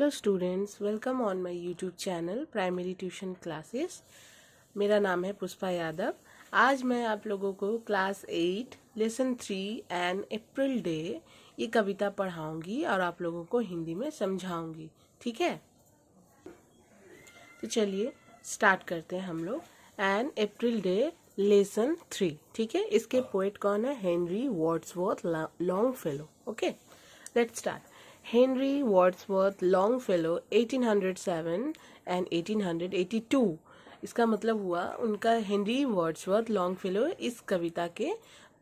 Hello students, welcome on my YouTube channel primary tuition classes. मेरा नाम है पुष्पा यादव। आज मैं आप लोगों को class 8 lesson 3 and April day ये कविता पढ़ाऊंगी और आप लोगों को हिंदी में समझाऊंगी। ठीक है, तो चलिए स्टार्ट करते हैं हम लोग। And April day lesson 3। ठीक है, इसके पोएट कौन है? Henry Wordsworth Longfellow. Okay, let's start. Henry Wordsworth Longfellow 1807 and 1882। इसका मतलब हुआ उनका हेनरी वर्ड्सवर्थ लॉन्गफेलो इस कविता के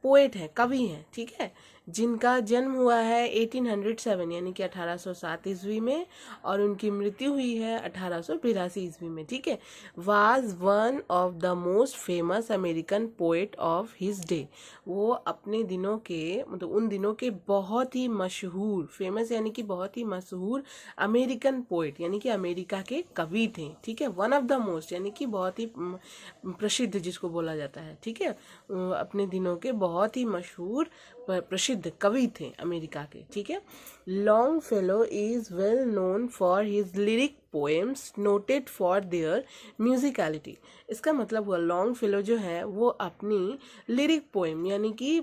पोएट हैं, कवि हैं। ठीक है, जिनका जन्म हुआ है 1807 यानी कि 1807 ईस्वी में और उनकी मृत्यु हुई है 1882 ईस्वी में। ठीक है, was one of the most famous American poet of his day. वो अपने दिनों के मतलब उन दिनों के बहुत ही मशहूर, फेमस यानी कि बहुत ही मशहूर अमेरिकन पोएट यानी कि अमेरिका के कवि थे। ठीक है, वन ऑफ द मोस्ट यानी कि बहुत ही प्रसिद्ध जिसको बोला जाता है। ठीक है, अपने दिनों के बहुत ही मशहूर प्रसिद्ध कवि थे अमेरिका के। ठीक है, Longfellow is well known for his lyric poems noted for their musicality. इसका मतलब हुआ लॉन्गफेलो जो है वो अपनी लिरिक पोएम यानी कि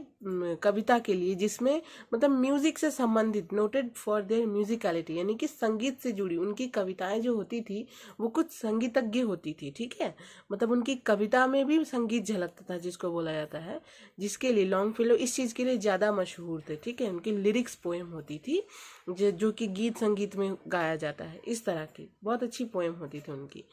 कविता के लिए जिसमें मतलब म्यूजिक से संबंधित, नोटेड फॉर देयर म्यूजिकलिटी यानी कि संगीत से जुड़ी उनकी कविताएं जो होती थी वो कुछ संगीतज्ञ होती थी। ठीक है, मतलब उनकी कविता में भी संगीत झलकता था जिसको बोला जाता है, जिसके लिए लॉन्गफेलो इस चीज़ के लिए ज़्यादा मशहूर थे। ठीक है, उनकी लिरिक्स पोएम होती थी जो कि गीत संगीत में गाया जाता है, इस तरह की बहुत अच्छी पोएम होती थी उनकी।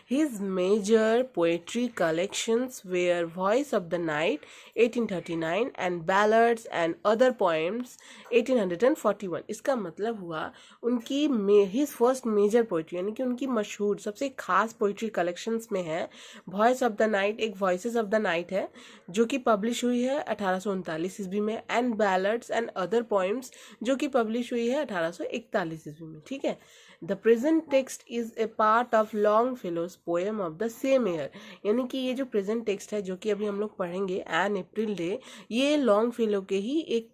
His major poetry collections were voice of the night 1839 and ballads and other poems 1841। इसका मतलब हुआ उनकी हिज फर्स्ट मेजर पोएट्री यानी कि उनकी मशहूर सबसे खास पोएट्री कलेक्शंस में है वॉइस ऑफ द नाइट, एक वॉइसेस ऑफ द नाइट है जो कि पब्लिश हुई है 1839 ईस्वी में, and ballads and other poems जो कि पब्लिश हुई है 1841 ईस्वी में। ठीक है, the present text is a part of Longfellow's poem of the same year. यानी कि ये जो प्रेजेंट टेक्स्ट है जो कि अभी हम लोग पढ़ेंगे एन अप्रैल डे, ये लॉन्गफेलो के ही एक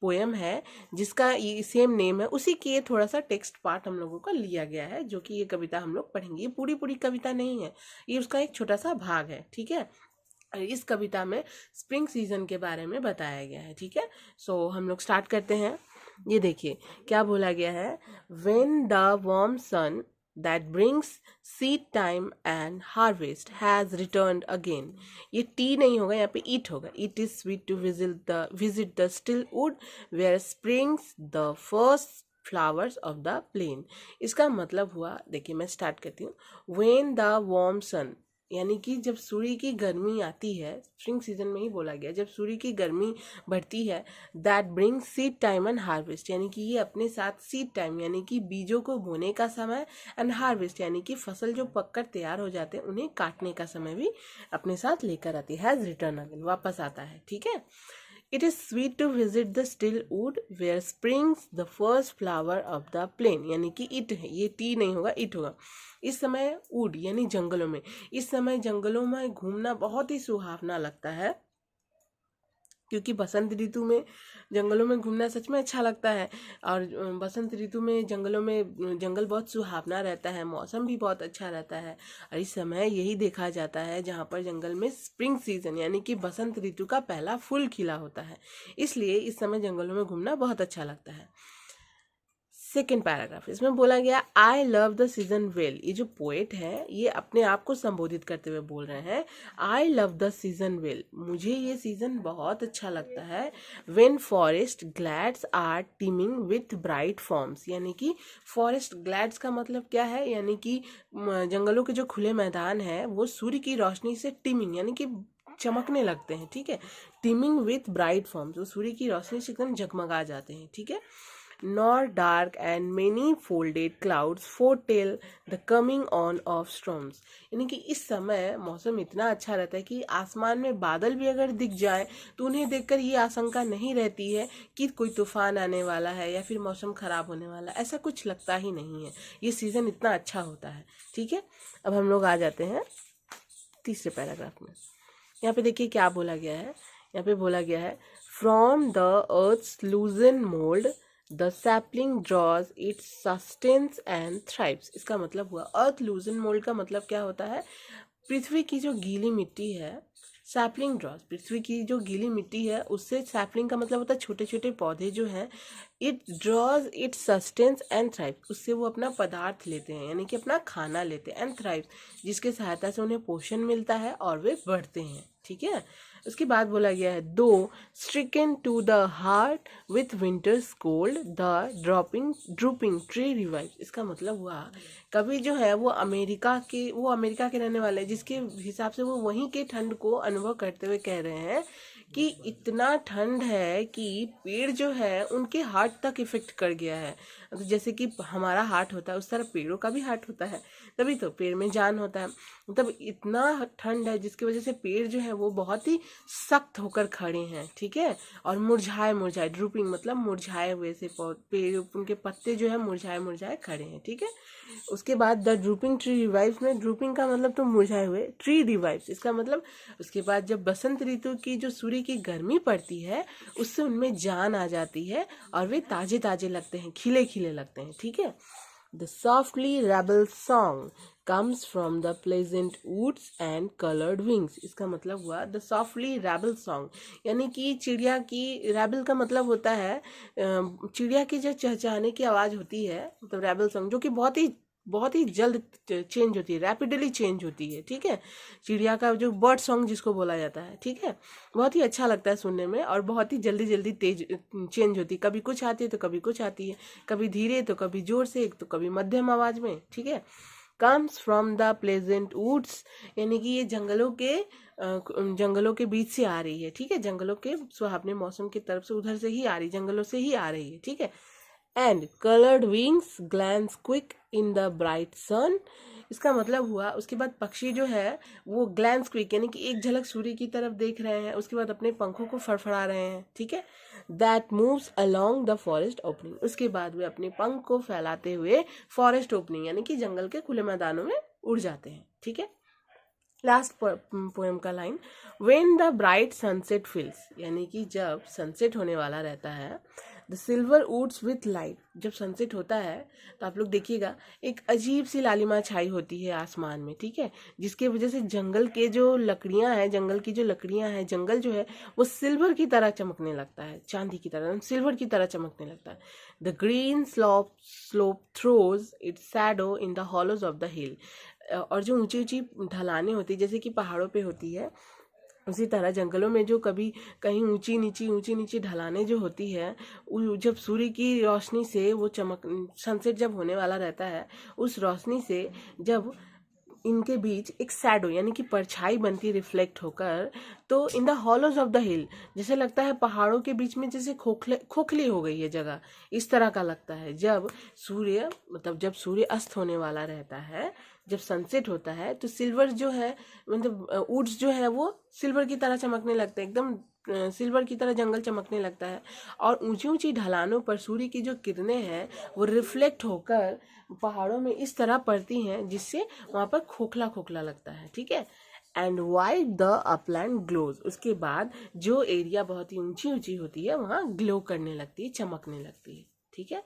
पोएम है जिसका ये सेम नेम है, उसी के थोड़ा सा टेक्स्ट पार्ट हम लोगों का लिया गया है जो कि ये कविता हम लोग पढ़ेंगे। ये पूरी कविता नहीं है, ये उसका एक छोटा सा भाग है। ठीक है, इस कविता में स्प्रिंग सीजन के बारे में बताया गया है। ठीक है, सो हम लोग स्टार्ट करते हैं। ये देखिए क्या बोला गया है। When the warm sun that brings seed time and harvest has returned again। ये टी नहीं होगा, यहाँ पे ईट होगा। It is sweet to visit the still wood where springs the first flowers of the plain। इसका मतलब हुआ, देखिए मैं स्टार्ट करती हूँ। When the warm sun यानी कि जब सूर्य की गर्मी आती है, स्प्रिंग सीजन में ही बोला गया, जब सूर्य की गर्मी बढ़ती है, that brings seed time and harvest यानी कि ये अपने साथ सीड टाइम यानी कि बीजों को बोने का समय, एंड हार्वेस्ट यानी कि फसल जो पककर तैयार हो जाते हैं उन्हें काटने का समय भी अपने साथ लेकर आती है। हैज रिटर्न अगेन, वापस आता है। ठीक है, it is sweet to visit the still wood where springs the first flower of the plain यानी कि इट है, ये टी नहीं होगा, इट होगा। इस समय वुड यानी जंगलों में, इस समय जंगलों में घूमना बहुत ही सुहावना लगता है क्योंकि बसंत ऋतु में जंगलों में घूमना सच में अच्छा लगता है। और बसंत ऋतु में जंगलों में जंगल बहुत सुहावना रहता है, मौसम भी बहुत अच्छा रहता है। और इस समय यही देखा जाता है जहाँ पर जंगल में स्प्रिंग सीजन यानी कि बसंत ऋतु का पहला फूल खिला होता है, इसलिए इस समय जंगलों में घूमना बहुत अच्छा लगता है। सेकेंड पैराग्राफ, इसमें बोला गया आई लव द सीजन वेल। ये जो पोएट है ये अपने आप को संबोधित करते हुए बोल रहे हैं, I love the season well, मुझे ये सीजन बहुत अच्छा लगता है। When forest glades are teeming with bright forms यानी कि फॉरेस्ट ग्लैड्स का मतलब क्या है, यानी कि जंगलों के जो खुले मैदान है वो सूर्य की रोशनी से टीमिंग यानी कि चमकने लगते हैं। ठीक है, टीमिंग विथ ब्राइट फॉर्म्स, वो सूर्य की रोशनी से एकदम जगमगा जाते हैं। ठीक है, nor dark and many folded clouds foretell the coming on of storms। यानी कि इस समय मौसम इतना अच्छा रहता है कि आसमान में बादल भी अगर दिख जाए तो उन्हें देखकर ये आशंका नहीं रहती है कि कोई तूफान आने वाला है या फिर मौसम खराब होने वाला है, ऐसा कुछ लगता ही नहीं है। ये सीजन इतना अच्छा होता है। ठीक है, अब हम लोग आ जाते हैं तीसरे पैराग्राफ में। यहाँ पे देखिए क्या बोला गया है। यहाँ पे बोला गया है, from the earth's loosen mould the sapling draws its sustenance and thrives. इसका मतलब हुआ अर्थ लूजन मोल्ड का मतलब क्या होता है, पृथ्वी की जो गीली मिट्टी है, सैपलिंग ड्रॉज पृथ्वी की जो गीली मिट्टी है उससे, सैपलिंग का मतलब होता है छोटे छोटे पौधे जो हैं, it draws it sustenance and thrive, उससे वो अपना पदार्थ लेते हैं यानी कि अपना खाना लेते हैं, एंड थ्राइव जिसके सहायता से उन्हें पोषण मिलता है और वे बढ़ते हैं। ठीक है, उसके बाद बोला गया है दो stricken to the heart with winter's cold the drooping tree revive. इसका मतलब हुआ कभी जो है वो अमेरिका के रहने वाले, जिसके हिसाब से वो वहीं के ठंड को अनुभव करते हुए कह रहे हैं कि इतना ठंड है कि पेड़ जो है उनके हार्ट तक इफेक्ट कर गया है। तो जैसे कि हमारा हार्ट होता है उस तरह पेड़ों का भी हार्ट होता है, तभी तो पेड़ में जान होता है। मतलब इतना ठंड है जिसकी वजह से पेड़ जो है वो बहुत ही सख्त होकर खड़े हैं। ठीक है, और मुरझाए ड्रूपिंग मतलब मुरझाए हुए से पेड़, उनके पत्ते जो है मुरझाए खड़े हैं। ठीक है, उसके बाद द ड्रूपिंग ट्री रिवाइव्स में ड्रूपिंग का मतलब तो मुरझाए हुए, ट्री रिवाइव्स इसका मतलब उसके बाद जब बसंत ऋतु की जो सूर्य की गर्मी पड़ती है उससे उनमें जान आ जाती है और वे ताजे ताजे लगते हैं, खिले खिले लगते हैं। ठीक है, the softly rebel song comes from the pleasant woods and colored wings। इसका मतलब हुआ द सॉफ्टली रैबल सॉन्ग, यानी कि चिड़िया की, रैबल का मतलब होता है चिड़िया की जो चहचहाने की आवाज़ होती है, मतलब रैबल सॉन्ग, जो कि बहुत ही जल्द चेंज होती है, रैपिडली चेंज होती है। ठीक है, चिड़िया का जो बर्ड सॉन्ग जिसको बोला जाता है, ठीक है, बहुत ही अच्छा लगता है सुनने में और बहुत ही जल्दी जल्दी तेज चेंज होती है, कभी कुछ आती है तो कभी कुछ आती है, कभी धीरे तो कभी जोर से, तो कभी मध्यम आवाज़ में। ठीक है, comes from the pleasant woods, यानी कि ये जंगलों के बीच से आ रही है। ठीक है, जंगलों के सुहावने मौसम की तरफ से, उधर से ही आ रही, जंगलों से ही आ रही है। ठीक है, and coloured wings glance quick in the bright sun. इसका मतलब हुआ उसके बाद पक्षी जो है वो ग्लैंस क्विक यानी कि एक झलक सूर्य की तरफ देख रहे हैं, उसके बाद अपने पंखों को फड़फड़ा रहे हैं। ठीक है, that moves along the forest opening, उसके बाद वे अपने पंख को फैलाते हुए फॉरेस्ट ओपनिंग यानी कि जंगल के खुले मैदानों में उड़ जाते हैं। ठीक है, लास्ट पोएम का line, when the bright sunset fills, यानी कि जब सनसेट होने वाला रहता है, the silver woods with light, जब सनसेट होता है तो आप लोग देखिएगा एक अजीब सी लालिमा छाई होती है आसमान में। ठीक है, जिसके वजह से जंगल की जो लकड़ियां हैं, जंगल जो है वो सिल्वर की तरह चमकने लगता है, चांदी की तरह, सिल्वर की तरह चमकने लगता है। The green slope throws its shadow in the hollows of the hill, और जो ऊंची ऊंची ढलानें होती है जैसे कि पहाड़ों पे होती है, उसी तरह जंगलों में जो कभी कहीं ऊंची नीची ढलानें जो होती है, जब सूर्य की रोशनी से वो सनसेट जब होने वाला रहता है, उस रोशनी से जब इनके बीच एक शैडो यानी कि परछाई बनती रिफ्लेक्ट होकर, तो in the hollows of the hill, जैसे लगता है पहाड़ों के बीच में जैसे खोखली हो गई है जगह, इस तरह का लगता है। जब सूर्य अस्त होने वाला रहता है, जब सनसेट होता है, तो सिल्वर जो है मतलब वुड्स जो है वो सिल्वर की तरह चमकने लगते हैं, एकदम सिल्वर की तरह जंगल चमकने लगता है, और ऊंची ऊंची ढलानों पर सूर्य की जो किरणें हैं वो रिफ्लेक्ट होकर पहाड़ों में इस तरह पड़ती हैं जिससे वहाँ पर खोखला खोखला लगता है। ठीक है, and white the upland glows, उसके बाद जो एरिया बहुत ही ऊंची ऊंची होती है वहाँ ग्लो करने लगती है, चमकने लगती है। ठीक है,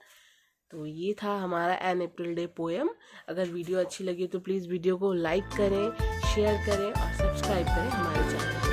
तो ये था हमारा एन अप्रैल डे पोएम। अगर वीडियो अच्छी लगी तो प्लीज़ वीडियो को लाइक करें, शेयर करें और सब्सक्राइब करें हमारे चैनल।